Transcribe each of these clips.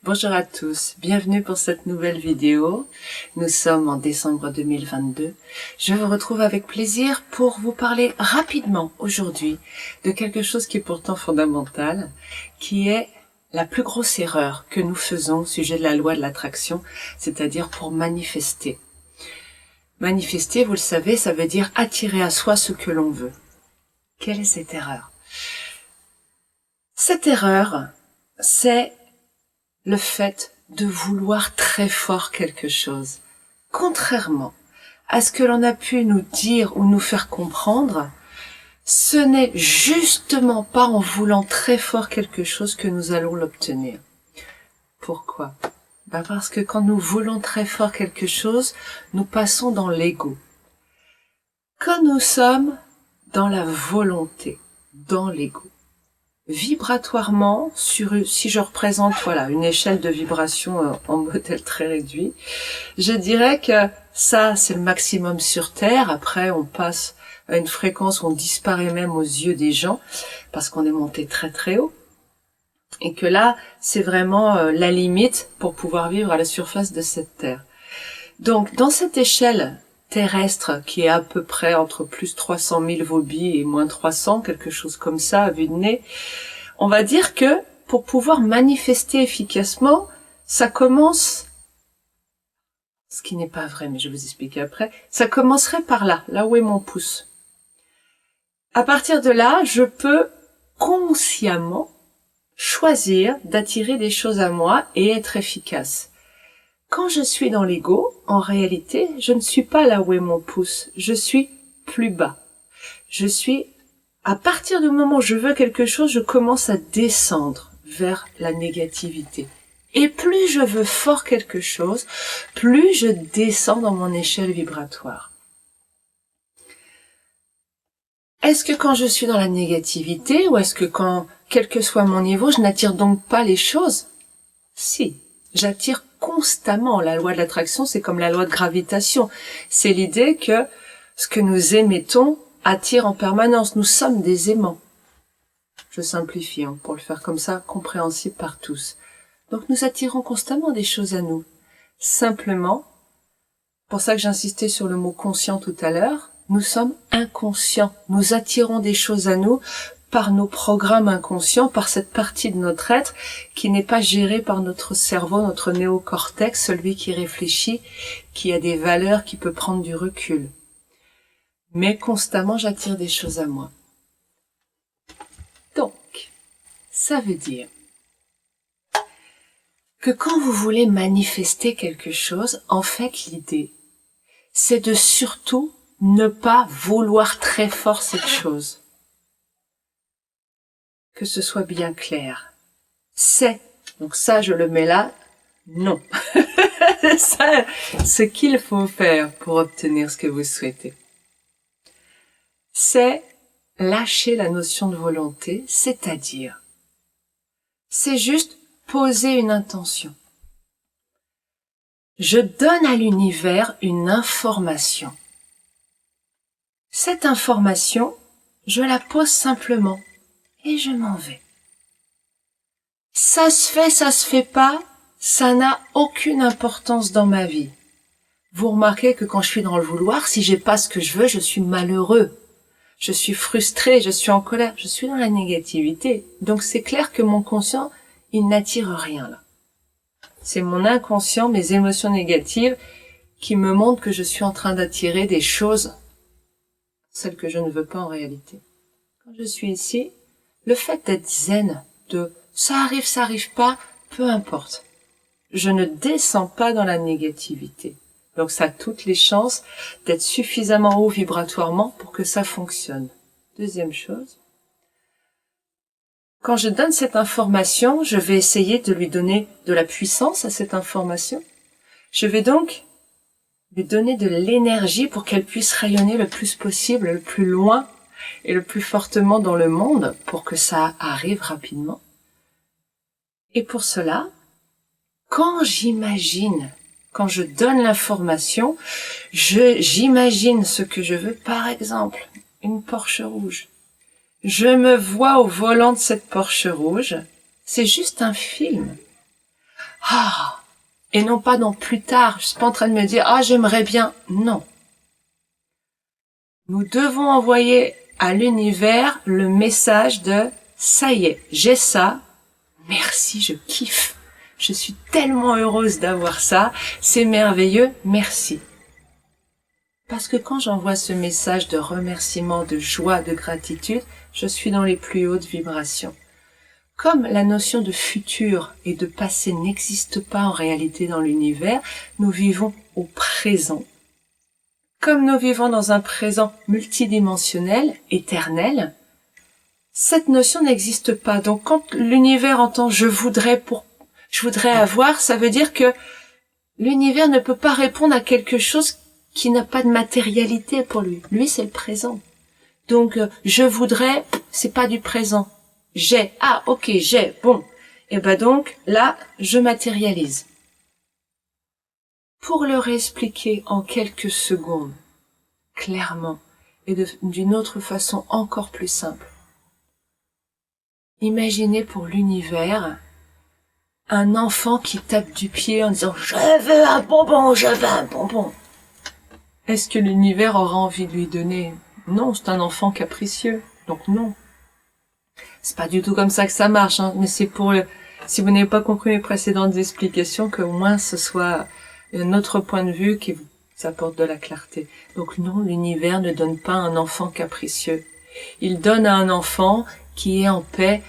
Bonjour à tous, bienvenue pour cette nouvelle vidéo. Nous sommes en décembre 2022. Je vous retrouve avec plaisir pour vous parler rapidement aujourd'hui de quelque chose qui est pourtant fondamental, qui est la plus grosse erreur que nous faisons au sujet de la loi de l'attraction, c'est-à-dire pour manifester. Manifester, vous le savez, ça veut dire attirer à soi ce que l'on veut. Quelle est cette erreur? Cette erreur, c'est le fait de vouloir très fort quelque chose. Contrairement à ce que l'on a pu nous dire ou nous faire comprendre, ce n'est justement pas en voulant très fort quelque chose que nous allons l'obtenir. Pourquoi? Parce que quand nous voulons très fort quelque chose, nous passons dans l'ego. Quand nous sommes dans la volonté, dans l'ego, vibratoirement, si je représente une échelle de vibration en modèle très réduit, je dirais que ça c'est le maximum sur Terre. Après on passe à une fréquence où on disparaît même aux yeux des gens parce qu'on est monté très très haut, et que là c'est vraiment la limite pour pouvoir vivre à la surface de cette Terre. Donc dans cette échelle terrestre qui est à peu près entre plus 300 000 Vobi et moins 300, quelque chose comme ça à vue de nez, on va dire que pour pouvoir manifester efficacement, ça commence, ce qui n'est pas vrai mais je vais vous expliquer après, ça commencerait par là où est mon pouce. À partir de là, je peux consciemment choisir d'attirer des choses à moi et être efficace. Quand je suis dans l'ego, en réalité, je ne suis pas là où est mon pouce, je suis plus bas. À partir du moment où je veux quelque chose, je commence à descendre vers la négativité. Et plus je veux fort quelque chose, plus je descends dans mon échelle vibratoire. Est-ce que quand je suis dans la négativité, ou est-ce que quel que soit mon niveau, je n'attire donc pas les choses? Si, j'attire constamment. La loi de l'attraction, c'est comme la loi de gravitation. C'est l'idée que ce que nous émettons attire en permanence. Nous sommes des aimants. Je simplifie pour le faire comme ça, compréhensible par tous. Donc nous attirons constamment des choses à nous. Simplement, pour ça que j'insistais sur le mot conscient tout à l'heure, nous sommes inconscients. Nous attirons des choses à nous par nos programmes inconscients, par cette partie de notre être qui n'est pas gérée par notre cerveau, notre néocortex, celui qui réfléchit, qui a des valeurs, qui peut prendre du recul. Mais constamment, j'attire des choses à moi. Donc, ça veut dire que quand vous voulez manifester quelque chose, en fait, l'idée, c'est de surtout ne pas vouloir très fort cette chose. Que ce soit bien clair. Donc ça, je le mets là, non. Ça, ce qu'il faut faire pour obtenir ce que vous souhaitez. C'est lâcher la notion de volonté, c'est-à-dire, c'est juste poser une intention. Je donne à l'univers une information. Cette information, je la pose simplement et je m'en vais. Ça se fait pas, ça n'a aucune importance dans ma vie. Vous remarquez que quand je suis dans le vouloir, si j'ai pas ce que je veux, je suis malheureux. Je suis frustré, je suis en colère, je suis dans la négativité. Donc c'est clair que mon conscient, il n'attire rien là. C'est mon inconscient, mes émotions négatives, qui me montrent que je suis en train d'attirer des choses, celles que je ne veux pas en réalité. Quand je suis ici, le fait d'être zen, ça arrive pas, peu importe. Je ne descends pas dans la négativité. Donc ça a toutes les chances d'être suffisamment haut vibratoirement pour que ça fonctionne. Deuxième chose, quand je donne cette information, je vais essayer de lui donner de la puissance à cette information. Je vais donc lui donner de l'énergie pour qu'elle puisse rayonner le plus possible, le plus loin et le plus fortement dans le monde pour que ça arrive rapidement. Et pour cela, quand je donne l'information, j'imagine ce que je veux, par exemple, une Porsche rouge. Je me vois au volant de cette Porsche rouge, c'est juste un film. Ah, et non pas dans plus tard. Je suis pas en train de me dire, ah, j'aimerais bien. Non. Nous devons envoyer à l'univers le message de, ça y est, j'ai ça. Merci, je kiffe. Je suis tellement heureuse d'avoir ça. C'est merveilleux. Merci. Parce que quand j'envoie ce message de remerciement, de joie, de gratitude, je suis dans les plus hautes vibrations. Comme la notion de futur et de passé n'existe pas en réalité dans l'univers, nous vivons au présent. Comme nous vivons dans un présent multidimensionnel, éternel, cette notion n'existe pas. Donc quand l'univers entend je voudrais avoir, ça veut dire que l'univers ne peut pas répondre à quelque chose qui n'a pas de matérialité pour lui. Lui, c'est le présent. Donc, je voudrais, c'est pas du présent. J'ai, ah, ok, j'ai, bon. Et ben donc, là, je matérialise. Pour le réexpliquer en quelques secondes, clairement, et d'une autre façon encore plus simple. Imaginez pour l'univers un enfant qui tape du pied en disant « Je veux un bonbon, je veux un bonbon ». Est-ce que l'univers aura envie de lui donner? Non, c'est un enfant capricieux, donc non. C'est pas du tout comme ça que ça marche, hein, mais c'est pour si vous n'avez pas compris mes précédentes explications, qu'au moins ce soit un autre point de vue qui vous apporte de la clarté. Donc non, l'univers ne donne pas un enfant capricieux. Il donne à un enfant qui est en paix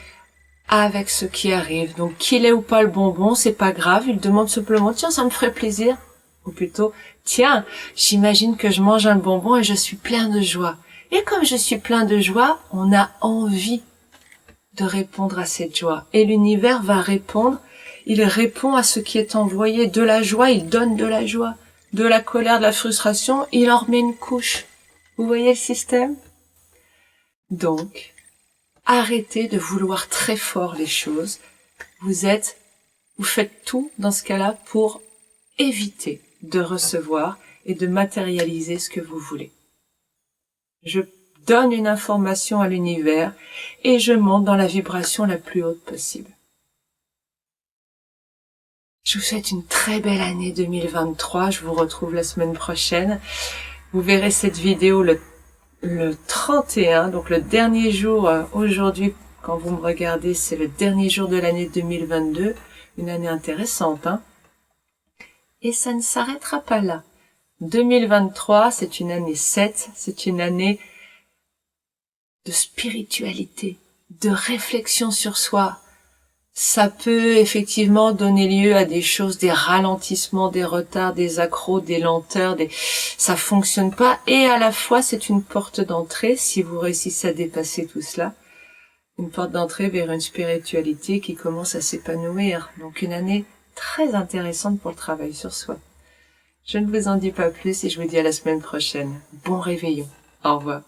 avec ce qui arrive. Donc qu'il ait ou pas le bonbon, c'est pas grave, il demande simplement « Tiens, ça me ferait plaisir ». Ou plutôt, tiens, j'imagine que je mange un bonbon et je suis plein de joie. Et comme je suis plein de joie, on a envie de répondre à cette joie. Et l'univers va répondre, il répond à ce qui est envoyé. De la joie, il donne de la joie. De la colère, de la frustration, il en remet une couche. Vous voyez le système? Donc, arrêtez de vouloir très fort les choses. Vous faites tout dans ce cas-là pour éviter de recevoir et de matérialiser ce que vous voulez. Je donne une information à l'univers et je monte dans la vibration la plus haute possible. Je vous souhaite une très belle année 2023. Je vous retrouve la semaine prochaine. Vous verrez cette vidéo le 31, donc le dernier jour, aujourd'hui, quand vous me regardez, c'est le dernier jour de l'année 2022. Une année intéressante, hein? Et ça ne s'arrêtera pas là. 2023, c'est une année 7, c'est une année de spiritualité, de réflexion sur soi. Ça peut effectivement donner lieu à des choses, des ralentissements, des retards, des accros, des lenteurs, ça fonctionne pas. Et à la fois, c'est une porte d'entrée, si vous réussissez à dépasser tout cela, une porte d'entrée vers une spiritualité qui commence à s'épanouir. Donc une année très intéressante pour le travail sur soi. Je ne vous en dis pas plus et je vous dis à la semaine prochaine. Bon réveillon. Au revoir.